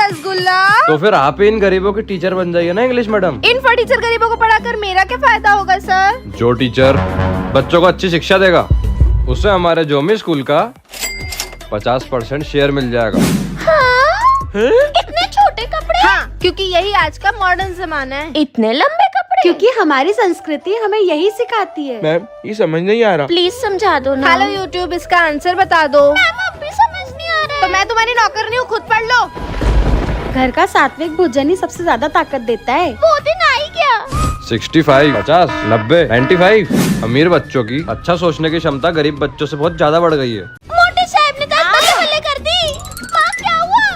रसगुल्ला। तो फिर आप ही इन गरीबों की टीचर बन जाइए ना इंग्लिश मैडम। इन टीचर गरीबों को पढ़ाकर मेरा क्या फायदा होगा सर? जो टीचर बच्चों को अच्छी शिक्षा देगा उसे हमारे जोमी स्कूल का 50% शेयर मिल जाएगा। इतने छोटे कपड़े? हाँ, क्योंकि यही आज का मॉडर्न जमाना है। इतने लंबे कपड़े? क्योंकि हमारी संस्कृति हमें यही सिखाती है। मैम ये समझ नहीं आ रहा। प्लीज समझा दो ना। हेलो यूट्यूब, इसका आंसर बता दो। मैम अब भी समझ नहीं आ रहा है। तो मैं तुम्हारी नौकर नहीं हूँ, खुद पढ़ लो। घर का सात्विक भोजन ही सबसे ज्यादा ताकत देता है। वो दिन आई क्या? 65, 50, 90, 95। अमीर बच्चों की अच्छा सोचने की क्षमता गरीब बच्चों से बहुत ज्यादा बढ़ गई है। मोटे साहब ने बल्ले कर दी। माँ क्या हुआ?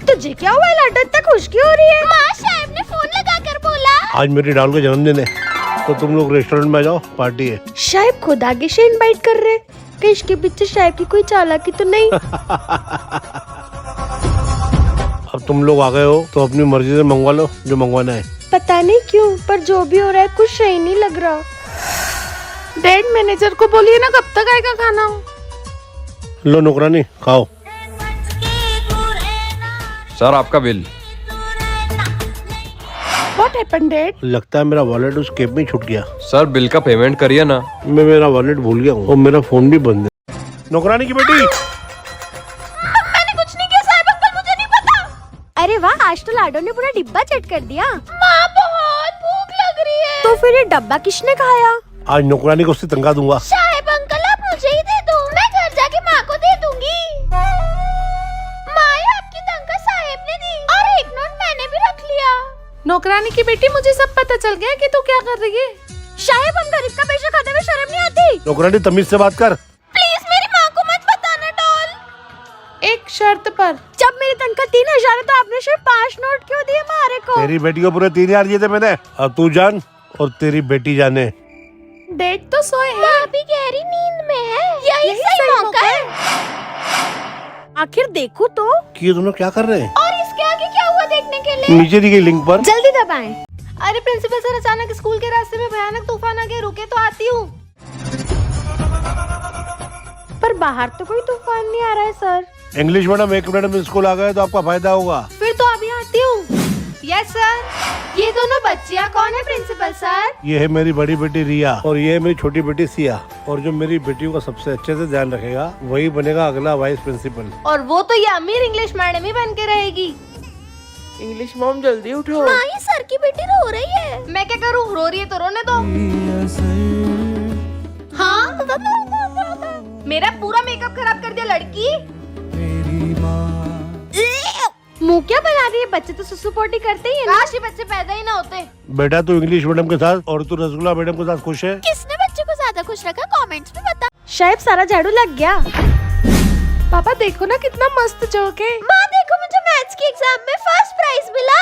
तुझे क्या हुआ लाडो, इतना खुश क्यों हो रही है? माँ साहब ने फोन लगाकर बोला आज मेरी डॉल का जन्मदिन है तो तुम लोग रेस्टोरेंट में आ जाओ, पार्टी है। शायद खुद आगे से इनवाइट कर रहे, कि इसके पीछे शायद की कोई चालाकी तो नहीं। अब तुम लोग आ गए हो तो अपनी मर्जी से मंगवा लो जो मंगवाना है। पता नहीं क्यों पर जो भी हो रहा है कुछ सही नहीं लग रहा। डैड मैनेजर को बोलिए ना कब तक आएगा खाना। लो नौकरानी खाओ। सर आपका बिल। What happened, Dad? लगता है मेरा वॉलेट उस केप में छूट गया। सर बिल का पेमेंट करिए ना। मैं मेरा वॉलेट भूल गया हूँ और मेरा फोन भी बंद है। नौकरानी की बेटी। मैंने कुछ नहीं किया साहब, अंकल मुझे नहीं पता। अरे वाह, आज तो लाडो ने पूरा डिब्बा चट कर दिया। माँ बहुत भूख लग रही है। तो फिर ये डब्बा किसने खाया? आज नौकरानी को उससे तनख्वाह दूंगा। साहब अंकल आप मुझे ही दे दो, मैं घर जाके माँ को दे दूंगी। माँ आपकी तनख्वाह साहब ने दी और एक नोट मैंने भी रख लिया। नौकरानी की बेटी मुझे सब पता चल गया कि तू क्या कर रही है। शायद हम गरीब का पैसा खाते हुए शर्म नहीं आती? नौकरानी तमीज से बात कर। प्लीज मेरी माँ को मत बताना डॉल। एक शर्त पर। जब मेरी तनख्वाह 3000 है तो आपने सिर्फ 5 नोट क्यों दिए मारे को? तेरी बेटी को पूरे 3000 दिए थे मैंने। अब तू जान और तेरी बेटी जाने। डेट तो सोए हैं। माँ भी गहरी नींद में है। यही सही मौका है। आखिर देखूं तो। कि ये दोनों क्या कर रहे हैं? और इसके आगे क्या हुआ देखने के लिए? नीचे दी गई लिंक पर जल्दी दबाएं। अरे प्रिंसिपल सर, अचानक स्कूल के रास्ते में भयानक तूफान आ गया, रुके तो आती हूँ। पर बाहर तो कोई तूफान नहीं आ रहा है सर। इंग्लिश मैडम 1 मिनट में स्कूल आ गए तो आपका फायदा होगा। फिर तो अभी आती हूँ। Yes sir. ये दोनों बच्चियाँ कौन है प्रिंसिपल सर? ये है मेरी बड़ी बेटी रिया और ये है मेरी छोटी बेटी सिया। और जो मेरी बेटियों का सबसे अच्छे से ध्यान रखेगा वही बनेगा अगला वाइस प्रिंसिपल। और वो तो ये अमीर इंग्लिश मैडम ही बन के रहेगी। इंग्लिश मॉम जल्दी उठो। माँ ये सर की बेटी रो रही है। मैं क्या करूँ, रो रही है तो रोने दो। हाँ मेरा पूरा मेकअप खराब कर दिया लड़की। मुंह क्या बना रही है? बच्चे तो सुसु पोटी करते ही है ना। काश ये बच्चे पैदा ही ना होते। बेटा तू इंग्लिश मैडम के साथ और तू रसगुल्ला मैडम के साथ खुश है? किसने बच्चे को ज्यादा खुश रखा, कमेंट्स में बता। शायद सारा झाड़ू लग गया। पापा देखो ना कितना मस्त जोक है। माँ देखो मुझे मैथ्स की एग्जाम में फर्स्ट प्राइज मिला।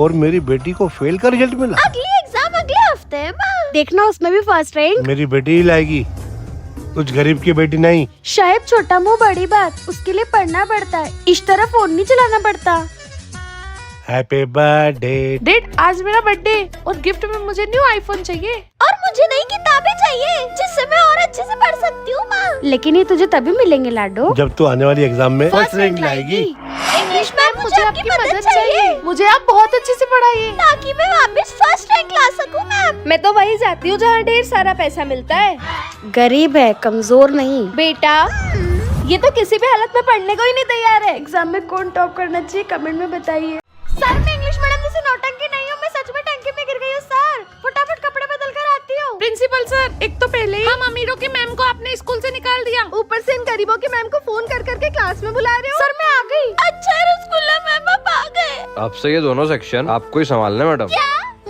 और मेरी बेटी को फेल का रिजल्ट मिला। अगली एग्जाम अगले हफ्ते है माँ। देखना उसमें भी फर्स्ट रैंक। मेरी बेटी ही लाएगी, कुछ गरीब की बेटी नहीं। शायद छोटा मुंह बड़ी बात, उसके लिए पढ़ना पड़ता है, इस तरह फोन नहीं चलाना पड़ता। Happy birthday. डेड आज मेरा बर्थडे और गिफ्ट में मुझे न्यू आईफोन चाहिए और मुझे नई किताबें चाहिए जिससे मैं और अच्छे से पढ़ सकती हूँ माँ। लेकिन ये तुझे तभी मिलेंगे लाडो जब तू आने वाली एग्जाम में फर्स्ट रैंक लाएगी। इंग्लिश मैम मुझे आपकी मदद चाहिए। मुझे आप बहुत अच्छे से पढ़ाइए ताकि मैं वापस फर्स्ट रैंक ला सकूं मैम। मैं तो वही जाती हूँ जहाँ ढेर सारा पैसा मिलता है। गरीब है, कमजोर नहीं। बेटा ये तो किसी भी हालत में पढ़ने को ही नहीं तैयार है। एग्जाम में कौन टॉप करना चाहिए कमेंट में बताइए। सर मैं इंग्लिश मैडम जैसे नौटंकी नहीं हूँ, मैं सच में टंकी में गिर गई हूँ सर। फटाफट कपड़े बदल कर आती हूँ। प्रिंसिपल सर एक तो पहले ही हम अमीरों की मैम को अपने स्कूल से निकाल दिया, ऊपर से इन गरीबों की मैम को फोन कर करके क्लास में बुला रहे हो। सर मैं आ गई। अच्छा रसगुल्ला मैम आप आ गए। अब से ये दोनों सेक्शन आपको ही संभालने मैडम।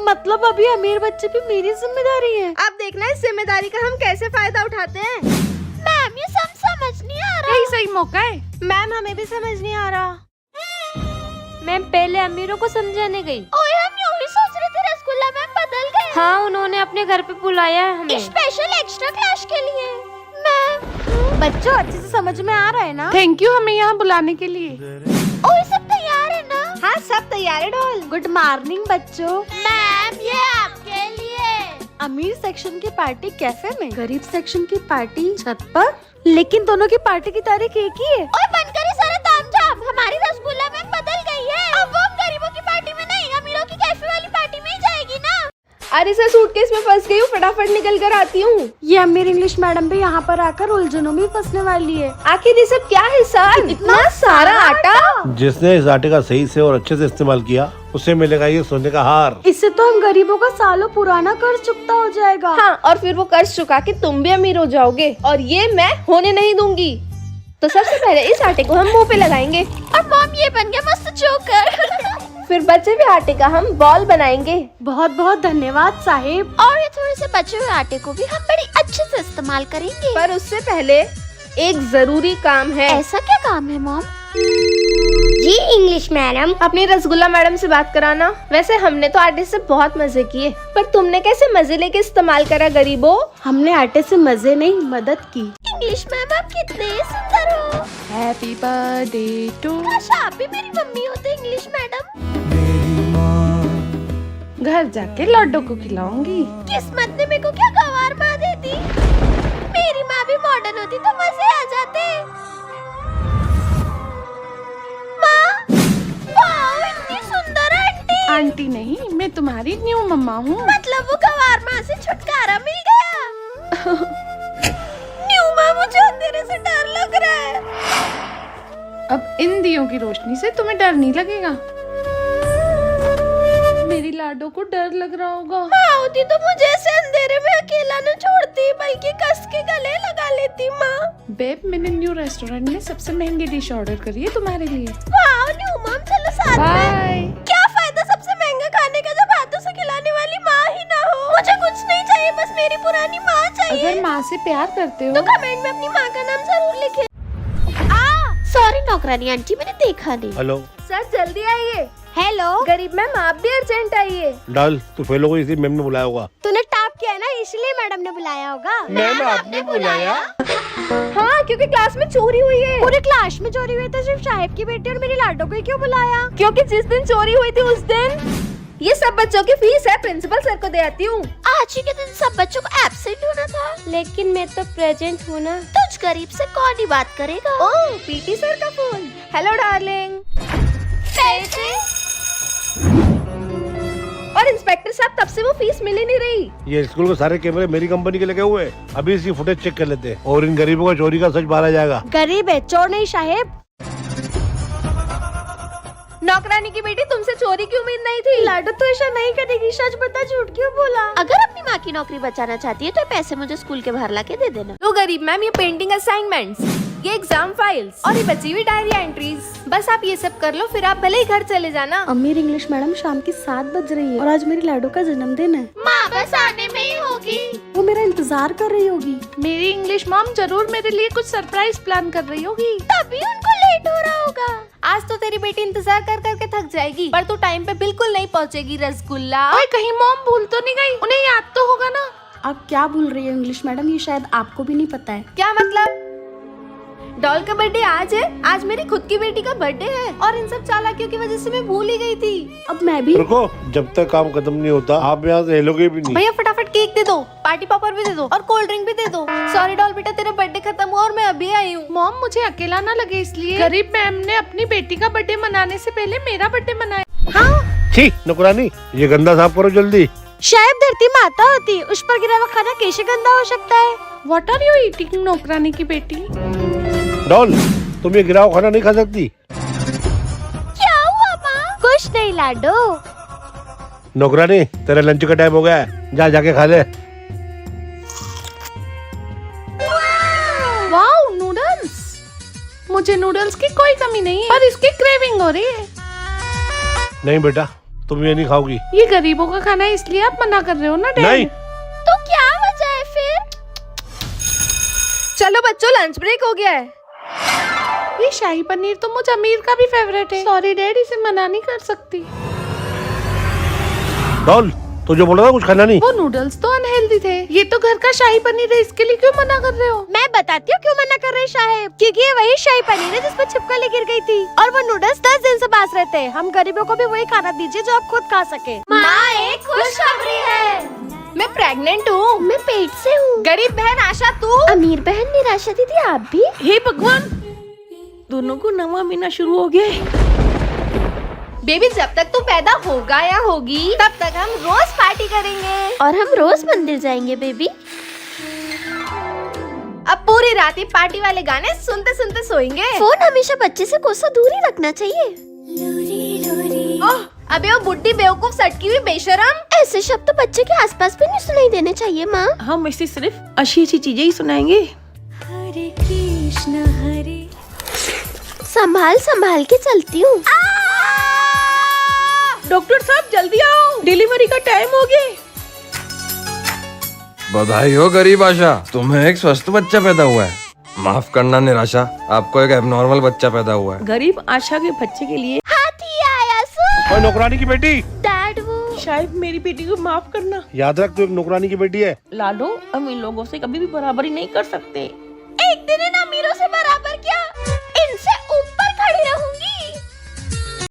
मतलब अभी अमीर बच्चे भी मेरी जिम्मेदारी है। आप देखना इस जिम्मेदारी का हम कैसे फायदा उठाते हैं। मैम ये सब समझ नहीं आ रहा। यही सही मौका है। मैम हमें भी समझ नहीं आ रहा। मैम पहले अमीरों को समझाने गई। ओए हम यूं ही सोच रहे थे रसगुल्ला मैम बदल गए। हाँ उन्होंने अपने घर पे बुलाया है हमें स्पेशल एक्स्ट्रा क्लास के लिए। मैम बच्चों अच्छे से समझ में आ रहा है ना? थैंक यू हमें यहाँ बुलाने के लिए। ओए सब तैयार है ना? हाँ सब तैयार है डॉल। गुड मॉर्निंग बच्चों। मैम ये आपके लिए। अमीर सेक्शन की पार्टी कैफे में, गरीब सेक्शन की पार्टी छत पर। लेकिन दोनों की पार्टी की तारीख एक ही है। ओए बंद करिए सारा तामझाम, हमारी रसगुल्ला मैम यार इसे सूटकेस में फंस गई हूँ, फटाफट निकल कर आती हूँ। ये अमीर इंग्लिश मैडम भी यहाँ पर आकर उलझनों में फंसने वाली है। आखिर ये सब क्या है सर? इतना सारा आटा। जिसने इस आटे का सही से और अच्छे से इस्तेमाल किया उसे मिलेगा ये सोने का हार। इससे तो हम गरीबों का सालों पुराना कर्ज चुकता हो जाएगा। हाँ, और फिर वो कर्ज चुका के तुम भी अमीर हो जाओगे, और ये मैं होने नहीं दूंगी। तो सबसे पहले इस आटे को हम मुंह पे लगाएंगे, और मॉम ये बन गया मस्त जोकर। फिर बचे हुए आटे का हम बॉल बनाएंगे। बहुत बहुत धन्यवाद साहिब। और ये थोड़े से बचे हुए आटे को भी हम बड़ी अच्छे से इस्तेमाल करेंगे। पर उससे पहले एक जरूरी काम है। ऐसा क्या काम है मॉम? जी इंग्लिश मैडम, अपनी रसगुल्ला मैडम से बात कराना। वैसे हमने तो आटे से बहुत मजे किए, पर तुमने कैसे मजे लेके इस्तेमाल करा गरीबों? हमने आटे से मजे नहीं मदद की। इंग्लिश मैम आप कितने सुंदर हो। Happy birthday to. काश आप भी मेरी मम्मी होते इंग्लिश मैडम। घर जाके लड्डू को खिलाऊंगी। किस्मत ने मेरे को क्या गवार माँ दे दी। मेरी माँ भी मॉडर्न होती तो मजे आ जाते। माँ, वाह इतनी सुंदर आंटी। आंटी नहीं, मैं तुम्हारी न्यू मम्मा हूँ। मतलब वो गवार माँ से छुटकारा मिल गया। न्यू माँ, मुझे अंधेरे से डर लग रहा है। अब इन दियों की रोशनी से तुम्हें डर नहीं लगेगा। मेरी लाडो को डर लग रहा होगा। माँ होती तो मुझे ऐसे अंधेरे में अकेला न छोड़ती, बल्कि कस के गले लगा लेती। माँ, बेब, मैंने न्यू रेस्टोरेंट में सबसे महंगी डिश ऑर्डर करी है तुम्हारे लिए। वाह न्यू मॉम, चलो साथ में। बाय। क्या फायदा सबसे महंगा खाने का जब हाथों से खिलाने वाली माँ ही ना हो। मुझे कुछ नहीं चाहिए, बस मेरी पुरानी माँ चाहिए। अगर माँ से प्यार करते हो तो कमेंट में अपनी माँ का नाम जरूर लिखे। सॉरी नौकरानी आंटी, मैंने देखा नहीं। हेलो सर जल्दी आइए। हेलो गरीब मैम आप भी अर्जेंट आइए। डाल, तू फेलो को इसी मैम ने बुलाया होगा। तूने टाप किया है ना, इसलिए मैडम ने बुलाया होगा। मैम आपने बुलाया? हाँ, क्योंकि क्लास में चोरी हुई है। पूरे क्लास में चोरी हुई तो सिर्फ साहिब की बेटी और मेरी लाडो को ही क्यों बुलाया? क्योंकि जिस दिन चोरी हुई थी उस दिन ये सब बच्चों की फीस है, प्रिंसिपल सर को दे आती हूँ। आज ही के दिन सब बच्चों को एब्सेंट होना था। लेकिन मैं तो प्रेजेंट हूँ ना। तुझ गरीब से कौन ही बात करेगा। ओह, पीटी सर का फोन। Hello darling. पैसे? और इंस्पेक्टर साहब तब से वो फीस मिल ही नहीं रही। ये स्कूल के सारे कैमरे मेरी कंपनी के लगे हुए हैं। अभी इसकी फुटेज चेक कर लेते हैं और इन गरीबों का चोरी का सच बाहर आ जाएगा। गरीब है, चोर नहीं साहिब। नौकरानी की बेटी, तुमसे चोरी की उम्मीद नहीं थी। लाडो तो ऐसा नहीं करेगी, सच बता, झूठ क्यों बोला? अगर अपनी माँ की नौकरी बचाना चाहती है तो पैसे मुझे स्कूल के बाहर लाके दे देना। तो गरीब मैम, ये पेंटिंग असाइनमेंट्स, ये एग्जाम फाइल्स और ये बची हुई डायरी एंट्रीज, बस आप ये सब कर लो, फिर आप भले ही घर चले जाना। अमीर इंग्लिश मैडम शाम की 7 बज रही है और आज मेरी लाडो का जन्मदिन है। माँ बस आने में ही होगी। वो मेरा इंतजार कर रही होगी। मेरी इंग्लिश मॉम जरूर मेरे लिए कुछ सरप्राइज प्लान कर रही होगी। तभी उनको लेट हो रहा होगा। आज तो तेरी बेटी इंतजार कर करके थक जाएगी, पर तू टाइम पे बिल्कुल नहीं पहुँचेगी रसगुल्ला। ओए, कहीं मॉम भूल तो नहीं गई? उन्हें याद तो होगा ना। आप क्या भूल रही है इंग्लिश मैडम, ये शायद आपको भी नहीं पता है। क्या मतलब? डॉल का बर्थडे आज है। आज मेरी खुद की बेटी का बर्थडे है और इन सब चालाकियों की वजह से मैं भूल ही गई थी। अब मैं भी। रुको, जब तक काम खत्म नहीं होता आप यहाँ से हिलोगे भी नहीं। भैया फटाफट केक दे दो, पार्टी पॉपर भी दे दो और कोल्ड ड्रिंक भी दे दो। सॉरी डॉल बेटा, तेरा बर्थडे खत्म हुआ और मैं अभी आई हूँ। मॉम, मुझे अकेला ना लगे इसलिए गरीब मैम ने अपनी बेटी का बर्थडे मनाने से पहले मेरा बर्थडे मनाया। छी नौकरानी, ये गंदा साफ करो जल्दी। शायद धरती माता होती, उस पर गिरा हुआ खाना कैसे गंदा हो सकता है? व्हाट आर यू ईटिंग नौकरानी की बेटी? डॉल, तुम ये गिरा हुआ खाना नहीं खा सकती। क्या हुआ माँ? कुछ नहीं लाडो। नौकरानी, तेरा लंच का टाइम हो गया है, जा जाके खा ले। Wow, noodles. मुझे नूडल्स की कोई कमी नहीं है, पर इसकी क्रेविंग हो रही है। नहीं बेटा, तुम ये नहीं खाओगी। ये गरीबों का खाना है, इसलिए आप मना कर रहे हो ना डैड? नहीं। तो क्या वजह है फिर? चलो बच्चों, लंच ब्रेक हो गया है। ये शाही पनीर तो मुझ अमीर का भी फेवरेट है। सॉरी डैड, इसे मना नहीं कर सकती। डॉल, तो जो बोला था कुछ खाना नहीं। वो नूडल्स तो अनहेल्दी थे, ये तो घर का शाही पनीर है, इसके लिए क्यों मना कर रहे हो? मैं बताती हूँ क्यों मना कर रहे साहिब, क्योंकि ये वही शाही पनीर है जिसमें छिपकली गिर गई थी और वो नूडल्स 10 दिन से बास रहते हैं। हम गरीबों को भी वही खाना दीजिए जो आप खुद खा सके। माँ एक खुशखबरी है। मैं प्रेग्नेंट हूँ। मैं पेट से हूँ। गरीब बहन आशा तू। अमीर बहन निराशा दीदी आप भी। हे भगवान, दोनों को नवा महीना शुरू हो गया है। बेबी जब तक तू पैदा होगा या होगी तब तक हम रोज पार्टी करेंगे और हम रोज मंदिर जाएंगे बेबी। अब पूरी रात ही पार्टी वाले गाने सुनते सुनते सोएंगे। फोन हमेशा बच्चे से कोसों दूर ही रखना चाहिए। ओह, अबे वो बुड्ढी बेवकूफ सटकी हुई बेशरम। ऐसे शब्द तो बच्चे के आसपास भी नहीं सुनाई देने चाहिए माँ। हम इसे सिर्फ अच्छी अच्छी चीजें ही सुनाएंगे। संभाल संभाल के चलती हूँ। डॉक्टर साहब जल्दी आओ, डिलीवरी का टाइम हो गया। बधाई हो गरीब आशा, तुम्हें एक स्वस्थ बच्चा पैदा हुआ है। माफ करना निराशा, आपको एक एबनॉर्मल बच्चा पैदा हुआ है। गरीब आशा के बच्चे के लिए हाथी आया सो। और नौकरानी की बेटी, डैड वो शायद मेरी बेटी को माफ करना। याद रख तू एक नौकरानी की बेटी है। लाडो, हम इन लोगों से कभी भी बराबरी नहीं कर सकते।